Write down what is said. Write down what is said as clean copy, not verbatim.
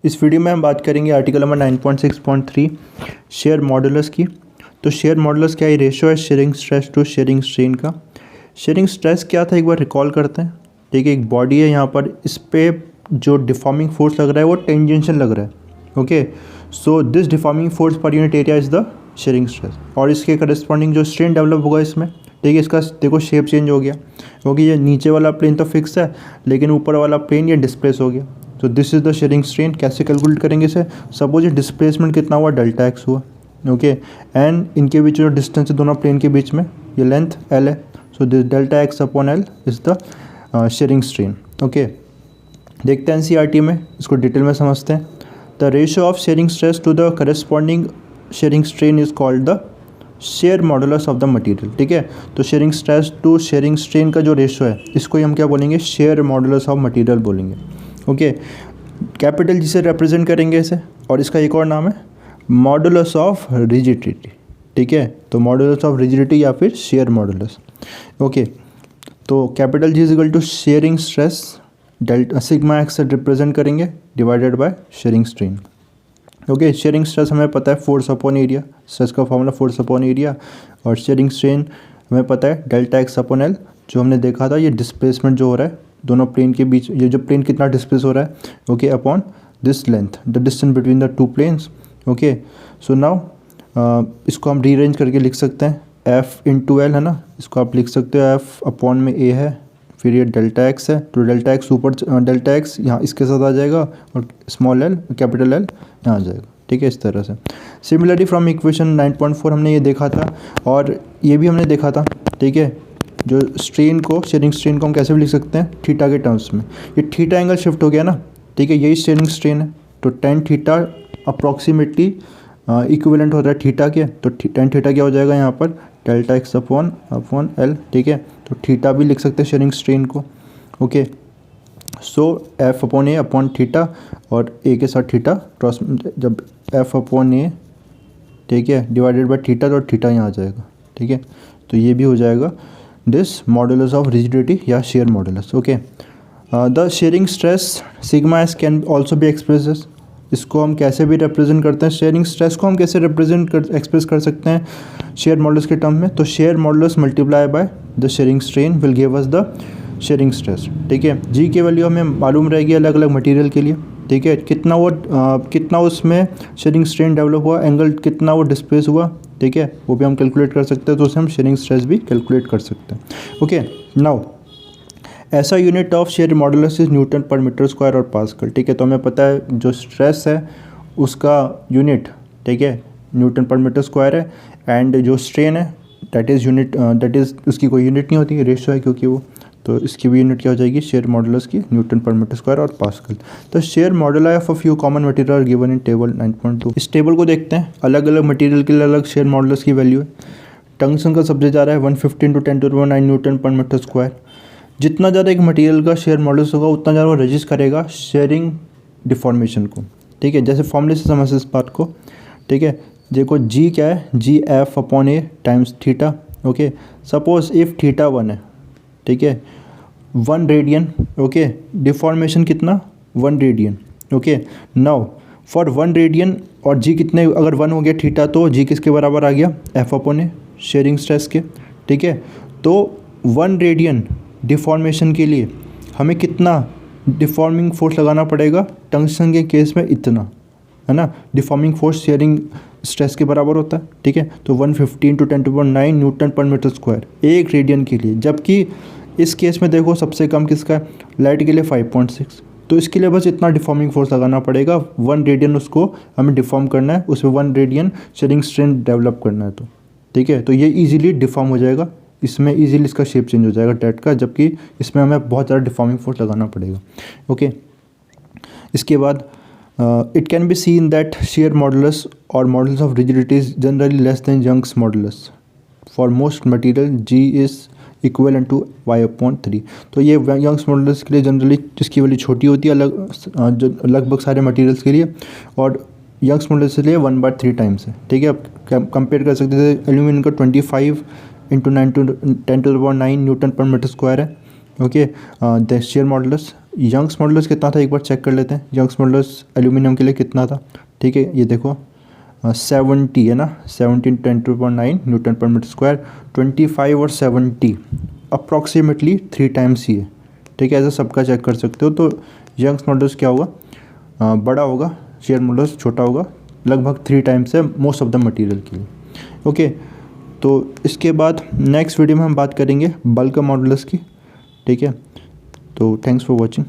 इस वीडियो में हम बात करेंगे आर्टिकल नंबर 9.6.3 शेयर मॉडुलस की। तो शेयर मॉडुलस क्या है? रेशियो है shearing stress to shearing strain का। शेयरिंग स्ट्रेस क्या था एक बार रिकॉल करते हैं। ठीक है, एक बॉडी है यहाँ पर, इस पर जो डिफॉर्मिंग फोर्स लग रहा है वो टेंजेंशियल लग रहा है। Okay, so this deforming force per unit area is the sharing stress, और इसके करस्पॉन्डिंग जो स्ट्रेन डेवलप होगा इसमें, ठीक है, इसका देखो शेप चेंज हो गया, क्योंकि ये नीचे वाला प्लेन तो फिक्स है लेकिन ऊपर वाला प्लेन ये डिस्प्लेस हो गया। तो this is the shearing strain. कैसे कैलकुलेट करेंगे इसे? सपोज ये डिस्प्लेसमेंट कितना हुआ, डेल्टा एक्स हुआ। ओके, एंड इनके बीच जो डिस्टेंस है दोनों प्लेन के बीच में, ये लेंथ एल है। So this delta x upon L is the shearing strain. Okay, देखते हैं एनसीईआरटी में, इसको डिटेल में समझते हैं। The ratio of shearing stress to the corresponding shearing strain is called the shear modulus of the material. ठीक है, तो shearing stress to shearing strain का जो रेशियो है इसको ही हम क्या बोलेंगे? शेयर मॉडुलस ऑफ मटेरियल बोलेंगे। ओके, कैपिटल जी से रिप्रेजेंट करेंगे इसे, और इसका एक और नाम है मॉडुलस ऑफ रिजिडिटी। ठीक है, तो मॉडुलस ऑफ रिजिडिटी या फिर शेयर मॉडुलस। ओके, तो capital G is equal to shearing stress delta sigma x से रिप्रेजेंट करेंगे divided by shearing strain. Okay, shearing stress हमें पता है फोर्स अपॉन एरिया, स्ट्रेस का फॉर्मूला फोर्स अपॉन एरिया, और शेयरिंग स्ट्रेन हमें पता है डेल्टा एक्स अपॉन एल। जो हमने देखा था ये डिस्प्लेसमेंट जो हो रहा है दोनों प्लेन के बीच, ये जो प्लेन कितना डिस्प्लेस हो रहा है, okay, upon this length, the distance between the two planes. Okay, so now इसको हम रीअरेंज करके लिख सकते हैं, एफ इंटू एल है ना, इसको आप लिख सकते हो एफ अपॉन में ए है, फिर ये डेल्टा एक्स है, तो डेल्टा एक्स ऊपर, डेल्टा एक्स यहाँ इसके साथ आ जाएगा और स्मॉल एल कैपिटल एल यहाँ आ जाएगा। ठीक है, इस तरह से। सिमिलरली फ्रॉम इक्वेशन 9.4 हमने ये देखा था, और ये भी हमने देखा था। ठीक है, जो स्ट्रेन को, शेयरिंग स्ट्रेन को हम कैसे भी लिख सकते हैं? थीटा के टर्म्स में। ये थीटा एंगल शिफ्ट हो गया ना, ठीक है, यही शेयरिंग स्ट्रेन है। तो टेन थीटा अप्रॉक्सीमेटली इक्विवेलेंट होता है थीटा के, तो टेन थीटा क्या हो जाएगा यहाँ पर? Delta x upon L. ठीक है, तो थीटा भी लिख सकते हैं शेयरिंग स्ट्रेन को। ओके, सो एफ अपॉन ए अपॉन थीटा, और ए के साथ थीटा क्रॉस, जब एफ अपॉन ए, ठीक है, डिवाइडेड बाय थीटा, तो थीटा यहाँ आ जाएगा। ठीक है, तो ये भी हो जाएगा दिस मॉडुलस ऑफ रिजिडिटी या share modulus. Okay, the sharing stress sigma S can also be express. इसको हम कैसे भी रिप्रेजेंट करते हैं? शेयरिंग स्ट्रेस को हम कैसे एक्सप्रेस कर सकते हैं शेयर मॉडुलस के टर्म में? तो share modulus multiply by the shearing strain will give us the sharing stress. ठीक है, जी की वैल्यू हमें मालूम रहेगी अलग अलग मटेरियल के लिए। ठीक है, कितना उसमें शेयरिंग स्ट्रेन डेवलप हुआ, एंगल कितना वो डिस्प्लेस हुआ, ठीक है, वो भी हम कैलकुलेट कर सकते हैं, तो उससे हम शेयरिंग स्ट्रेस भी कैलकुलेट कर सकते हैं। ओके, नाउ ऐसा unit of share modulus is Newton पर मीटर स्क्वायर और पास्कल। ठीक है, तो हमें पता है जो स्ट्रेस है उसका यूनिट, ठीक है, न्यूटन पर मीटर स्क्वायर है, एंड जो स्ट्रेन है that is unit, that is उसकी कोई यूनिट नहीं होती, रेशियो है क्योंकि वो, तो इसकी भी यूनिट क्या हो जाएगी? शेयर मॉडुलस की न्यूटन पर मीटर स्क्वायर और पास्कल। तो shear moduli of a few common material are given in table 9.2। इस टेबल को देखते हैं, अलग अलग मटेरियल के लिए अलग शेयर मॉडुलस की वैल्यू है। टंगस्टन का सबसे ज़्यादा है 150 × 10⁹ न्यूटन पर मीटर स्क्वायर। जितना ज़्यादा एक मटेरियल का शेयर मॉडुलस होगा उतना ज़्यादा वो रजिस्ट करेगा शेयरिंग डिफॉर्मेशन को। ठीक है, जैसे फॉर्मूले से समझ इस बात को। ठीक है, देखो जी क्या है? G F upon A times theta. Okay, suppose if theta 1 है, ठीक है, 1 रेडियन। ओके, डिफॉर्मेशन कितना? 1 radian. Okay, now for 1 radian, और जी कितने, अगर 1 हो गया थीटा तो जी किसके बराबर आ गया? एफ अपॉन ए, शेयरिंग स्ट्रेस के। ठीक है, तो 1 रेडियन डिफॉर्मेशन के लिए हमें कितना डिफॉर्मिंग फोर्स लगाना पड़ेगा? टंगस्टन के केस में इतना, है ना, डिफॉर्मिंग फोर्स शेयरिंग स्ट्रेस के बराबर होता है। ठीक है, तो 150 × 10⁹ न्यूटन पर मीटर स्क्वायर 1 रेडियन के लिए, जबकि इस केस में देखो सबसे कम किसका है? लाइट के लिए 5.6। तो इसके लिए बस इतना डिफॉर्मिंग फोर्स लगाना पड़ेगा, 1 रेडियन उसको हमें डिफॉर्म करना है, उसमें 1 रेडियन शेयरिंग स्ट्रेन डेवलप करना है। तो ठीक है, तो ये इजीली डिफॉर्म हो जाएगा, इसमें इजीली इसका शेप चेंज हो जाएगा डेट का, जबकि इसमें हमें बहुत ज़्यादा डिफॉर्मिंग फोर्स लगाना पड़ेगा। ओके, इसके बाद it can be seen that shear modulus और modulus of rigidity is generally less than Young's modulus for most material. G is equivalent to y/3। तो ये यंग्स मॉडुलस के लिए जनरली जिसकी वैल्यू छोटी होती है लगभग सारे मटेरियल्स के लिए, और यंग्स मॉडुलस के लिए 1/3 टाइम्स है। ठीक है, आप कंपेयर कर सकते थे, एल्यूमिनियम का 25 × 10⁹ न्यूटन पर मीटर स्क्वायर है। Okay, the shear modulus Young's modulus कितना था एक बार चेक कर लेते हैं। यंग्स मॉडुलस एल्यूमिनियम के लिए कितना था, ठीक है, ये देखो 70 है ना, 17 × 10⁻⁹ न्यूटन पर मीटर स्क्वायर। 25 और 70 अप्रॉक्सीमेटली 3 टाइम्स ही है, ठीक है, ऐसा सबका चेक कर सकते हो। तो यंग्स मॉडुलस क्या होगा, बड़ा होगा, शेयर मॉडुलस छोटा होगा, लगभग 3 टाइम्स है मोस्ट ऑफ द मटेरियल के लिए। ओके, तो इसके बाद नेक्स्ट वीडियो में हम बात करेंगे बल्क मॉडुलस की, ठीक है। तो थैंक्स फॉर वॉचिंग।